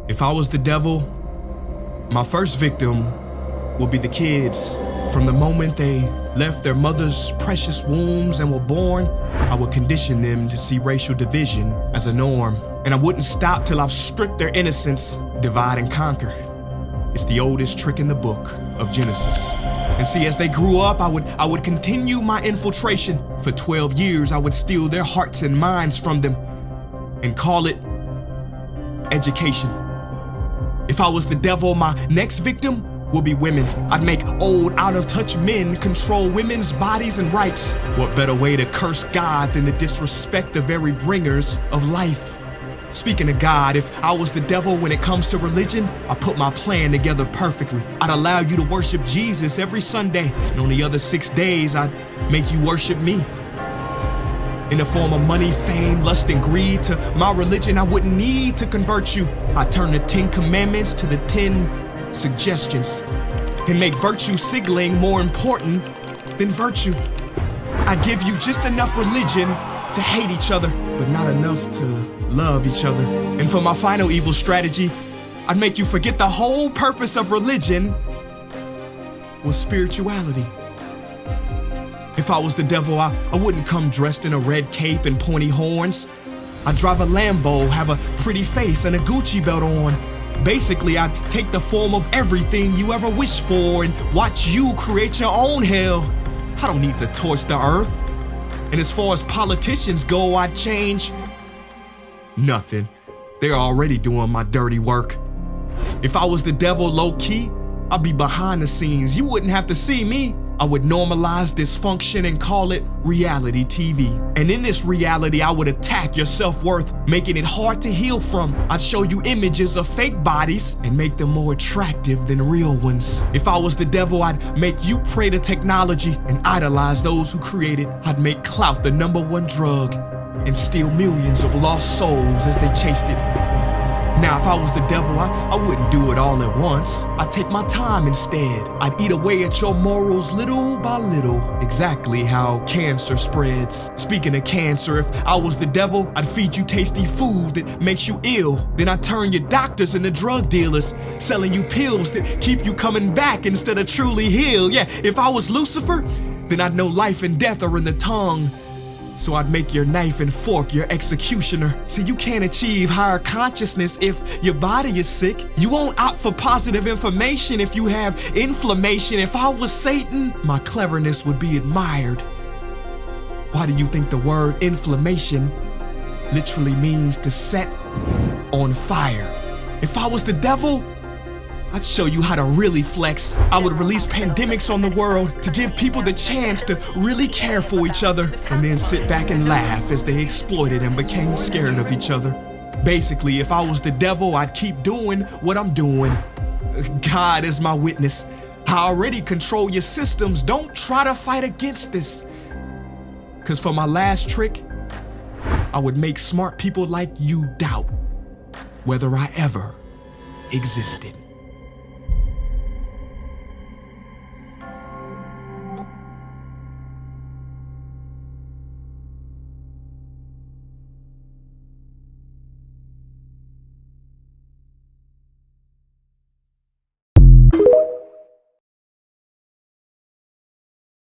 If I was the devil, my first victim would be the kids. From the moment they left their mother's precious wombs and were born, I would condition them to see racial division as a norm. And I wouldn't stop till I've stripped their innocence, divide and conquer. It's the oldest trick in the book of Genesis. And see, as they grew up, I would continue my infiltration. For 12 years, I would steal their hearts and minds from them and call it education. If I was the devil, my next victim would be women. I'd make old, out-of-touch men control women's bodies and rights. What better way to curse God than to disrespect the very bringers of life? Speaking of God, if I was the devil when it comes to religion, I put my plan together perfectly. I'd allow you to worship Jesus every Sunday, and on the other 6 days, I'd make you worship me. In the form of money, fame, lust, and greed, to my religion, I wouldn't need to convert you. I'd turn the 10 commandments to the 10 suggestions and make virtue signaling more important than virtue. I give you just enough religion to hate each other, but not enough to love each other. And for my final evil strategy, I'd make you forget the whole purpose of religion was spirituality. If I was the devil, I wouldn't come dressed in a red cape and pointy horns. I'd drive a Lambo, have a pretty face and a Gucci belt on. Basically, I'd take the form of everything you ever wished for and watch you create your own hell. I don't need to torch the earth. And as far as politicians go, I'd change nothing. They're already doing my dirty work. If I was the devil low-key, I'd be behind the scenes. You wouldn't have to see me. I would normalize dysfunction and call it reality TV. And in this reality, I would attack your self-worth, making it hard to heal from. I'd show you images of fake bodies and make them more attractive than real ones. If I was the devil, I'd make you pray to technology and idolize those who create it. I'd make clout the #1 drug and steal millions of lost souls as they chased it. Now, if I was the devil, I wouldn't do it all at once. I'd take my time instead. I'd eat away at your morals little by little, exactly how cancer spreads. Speaking of cancer, if I was the devil, I'd feed you tasty food that makes you ill. Then I'd turn your doctors into drug dealers, selling you pills that keep you coming back instead of truly healed. Yeah, if I was Lucifer, then I'd know life and death are in the tongue. So I'd make your knife and fork your executioner. See, you can't achieve higher consciousness if your body is sick. You won't opt for positive information if you have inflammation. If I was Satan, my cleverness would be admired. Why do you think the word inflammation literally means to set on fire? If I was the devil, I'd show you how to really flex. I would release pandemics on the world to give people the chance to really care for each other and then sit back and laugh as they exploited and became scared of each other. Basically, if I was the devil, I'd keep doing what I'm doing. God is my witness. I already control your systems. Don't try to fight against this. 'Cause for my last trick, I would make smart people like you doubt whether I ever existed.